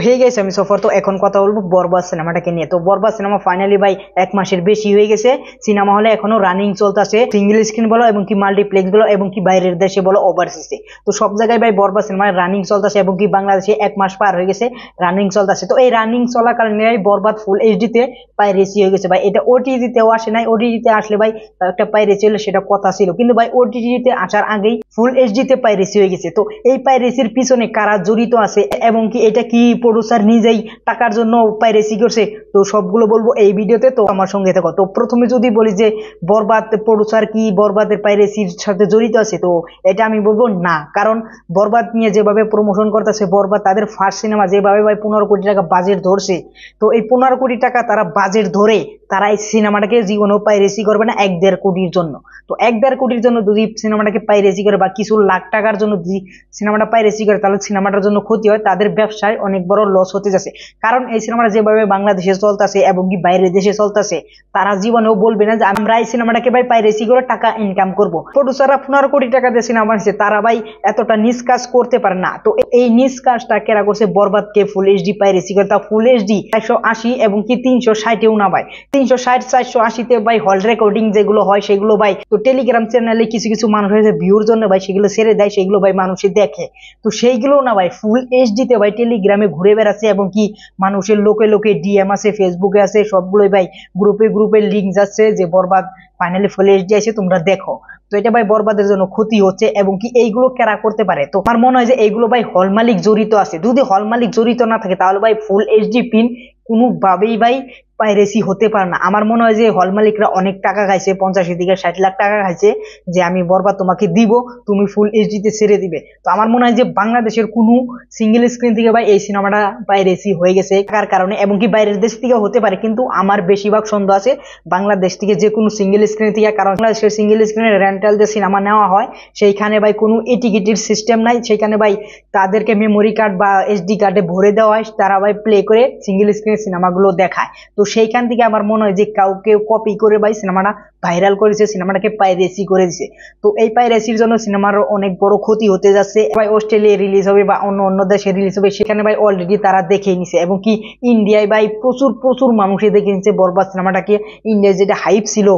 হয়ে গেছে আমি সফর। তো এখন কথা বলবো বরবাদ সিনেমাটাকে নিয়ে। তো বরবাদ সিনেমা ফাইনালি ভাই 1 মাসের বেশি হয়ে গেছে সিনেমা হলে এখনো রানিং চলতেছে, সিঙ্গেল স্ক্রিন বলো এবং কি মাল্টিপ্লেক্স বলো এবং কি বাইরের দেশে বলো ওভারসিজে, তো সব জায়গায় ভাই বরবাদ সিনেমা রানিং চলতেছে এবং কি বাংলাদেশে 1 মাস পার হয়ে গেছে রানিং চলতেছে। তো এই রানিং চলাকালীন বরবাদ ফুল এইচডি তে পাইরেসি হয়ে গেছে ভাই। এটা ওটিটি তেও আসে নাই, ওটিটি তে আসলে ভাই একটা পাইরেসি হলে সেটা কথা ছিল, কিন্তু ভাই ওটিটি তে আসার আগেই ফুল এইচডি তে পাইরেসি হয়ে গেছে। তো এই পাইরেসির পিছনে কারা জড়িত আছে এবং কি এটা কি প্রোডিউসার নিজেই টাকার জন্য পাইরেসি করছে, তো সবগুলো বলবো এই ভিডিওতে। তো আমার সঙ্গে থাকো। তো প্রথমে যদি বলি যে বরবাদ প্রোডিউসার কি বরবাদের পাইরেসির সাথে জড়িত আছে, তো এটা আমি বলবো না। কারণ বরবাদ নিয়ে যেভাবে প্রমোশন করতেছে, বরবাদ তাদের ফার্স্ট সিনেমা যেভাবে ভাই 15 কোটি টাকা বাজেট ধরছে, তো এই 15 কোটি টাকা তারা বাজেট ধরে তারা এই সিনেমাটাকে জীবনেও পাইরেসি করবে না 1-1.5 কোটির জন্য। তো 1-1.5 কোটির জন্য যদি সিনেমাটাকে পাইরেসি করে বা কিছু লাখ টাকার জন্য যদি সিনেমাটা পাইরেসি করে, তাহলে সিনেমাটার জন্য ক্ষতি হয়, তাদের ব্যবসায় অনেক বড় লস হতে যাচ্ছে। কারণ এই সিনেমাটা যেভাবে বাংলাদেশে চলতেছে এবং কি বাইরের দেশে চলতেছে, তারা জীবনেও বলবে না যে আমরা এই সিনেমাটাকে ভাই পাইরেসি করে টাকা ইনকাম করব। প্রডিউসাররা 15 কোটি টাকা দিয়ে সিনেমা বানিয়েছে, তারা ভাই এতটা নিজ কাজ করতে পারে না। তো এই নিজ কাজটা কেরা করছে, বরবাদকে ফুল এইচডি পাইরেসি করে, তা ফুল এইচডি 480 এবং কি 360-এও না ভাই, 360-480-তে ভাই হল রেকর্ডিং যেগুলো হয় সেগুলো ভাই, তো টেলিগ্রাম চ্যানেলে কিছু কিছু মানুষ হয়েছে ভিউর জন্য ভাই সেগুলো ছেড়ে দেয়, সেগুলো ভাই মানুষই দেখে। তো সেইগুলো না ভাই ফুল এইচডি তে ভাই টেলিগ্রামে ঘুরে বেড়াচ্ছে এবং কি মানুষের লোকে লোকে ডিএম আছে, ফেসবুকে আছে, সবগুলোই ভাই গ্রুপে গ্রুপে লিঙ্ক যাচ্ছে যে বরবাদ ফাইনালি ফুল এইচডি আছে, তোমরা দেখো। তো এটা ভাই বরবাদের জন্য ক্ষতি হচ্ছে এবং কি এইগুলো কেরা করতে পারে, তো আমার মনে হয় যে এইগুলো ভাই হল মালিক জড়িত আছে। যদি হল মালিক জড়িত না থাকে তাহলে ভাই ফুল এইচডি পিন কোনোভাবেই ভাই পাইরেসি হতে পারে না। আমার মনে হয় যে হল মালিকরা অনেক টাকা খাইছে, 50 থেকে 60 লাখ টাকা খাইছে যে আমি বরবাদ তোমাকে দিব, তুমি ফুল এইচডি তে ছেড়ে দিবে। তো আমার মনে হয় যে বাংলাদেশের কোনো সিঙ্গেল স্ক্রিন থেকে ভাই এই সিনেমাটা পাইরেসি হয়ে গেছে কার কারণে, এবং কি বাইরের দেশ থেকে হতে পারে, কিন্তু আমার বেশিরভাগ সন্দেহ আছে বাংলাদেশ থেকে যে কোনো সিঙ্গেল স্ক্রিন থেকে। কারণ বাংলাদেশের সিঙ্গেল স্ক্রিনে রেন্টাল যে সিনেমা নেওয়া হয় সেইখানে ভাই কোনো টিকিটের সিস্টেম নাই, সেখানে ভাই তাদেরকে মেমোরি কার্ড বা এসডি কার্ডে ভরে দেওয়া হয়, তারা ভাই প্লে করে সিঙ্গেল স্ক্রিন সিনেমাগুলো দেখায়। তো সেইখান থেকে আমার মনে হয় যে কাউকে কপি করে ভাই সিনেমাটা ভাইরাল করেছে, সিনেমাটাকে পাইরেসি করে দিছে। তো এই পাইরেসির জন্য সিনেমার অনেক বড় ক্ষতি হতে যাচ্ছে ভাই। অস্ট্রেলিয়ায় রিলিজ হবে বা অন্য অন্য দেশে রিলিজ হবে, সেখানে ভাই অলরেডি তারা দেখে নিছে এবং কি ইন্ডিয়ায় ভাই প্রচুর প্রচুর মানুষই দেখে নিছে বরবাদ সিনেমাটাকে। ইন্ডিয়ায় যেটা হাইপ ছিল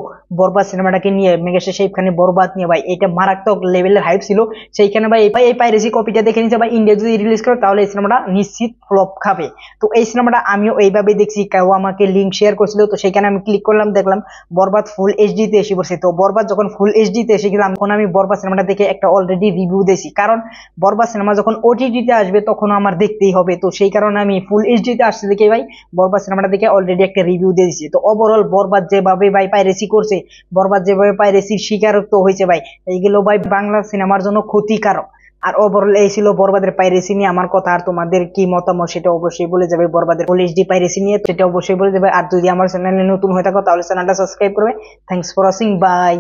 বরবাদ সিনেমাটাকে নিয়ে, মেগাস্টার শাহরুখ খানের বরবাদ নিয়ে ভাই, এটা মারাত্মক লেভেলের হাইপ ছিল। সেইখানে ভাই এই পাইরেসি কপিটা দেখে নিছে ভাই। ইন্ডিয়া যদি রিলিজ করে তাহলে এই সিনেমাটা নিশ্চিত ফ্লপ খাবে। তো এই সিনেমাটা আমিও এইভাবে দেখছি, কেউ আমাকে লিঙ্ক শেয়ার করছিল, তো সেখানে আমি ক্লিক করলাম, দেখলাম বরবাদ ফুল এইচডি তে এসে পড়ছে। তো বরবাদ যখন ফুল এইচডি তে এসে গেলাম, তখন আমি বরবাদ সিনেমাটা দেখে একটা অলরেডি রিভিউ দিয়েছি। কারণ বরবাদ সিনেমা যখন ওটিটি তে আসবে তখন আমার দেখতেই হবে, তো সেই কারণে আমি ফুল এইচডি তে আসছে দেখে ভাই বরবাদ সিনেমাটা দেখে অলরেডি একটা রিভিউ দিয়ে দিয়েছি। তো ওভারঅল বরবাদ যেভাবে ভাই পাইরেসি করছে, বরবাদ যেভাবে পাইরেসির শিকারত্ব হয়েছে ভাই, এইগুলো ভাই বাংলা সিনেমার জন্য ক্ষতিকারক। আর ওভারঅল এই ছিল বরবাদের পাইরেসি নিয়ে আমার কথা। আর তোমাদের কি মতামত সেটা অবশ্যই বলে যাবে বরবাদের ফুল এইচডি পাইরেসি নিয়ে, সেটা অবশ্যই বলে যাবে। আর যদি আমার চ্যানেলে নতুন হয়ে থাকো তাহলে চ্যানেলটা সাবস্ক্রাইব করবে। Thanks for watching, by.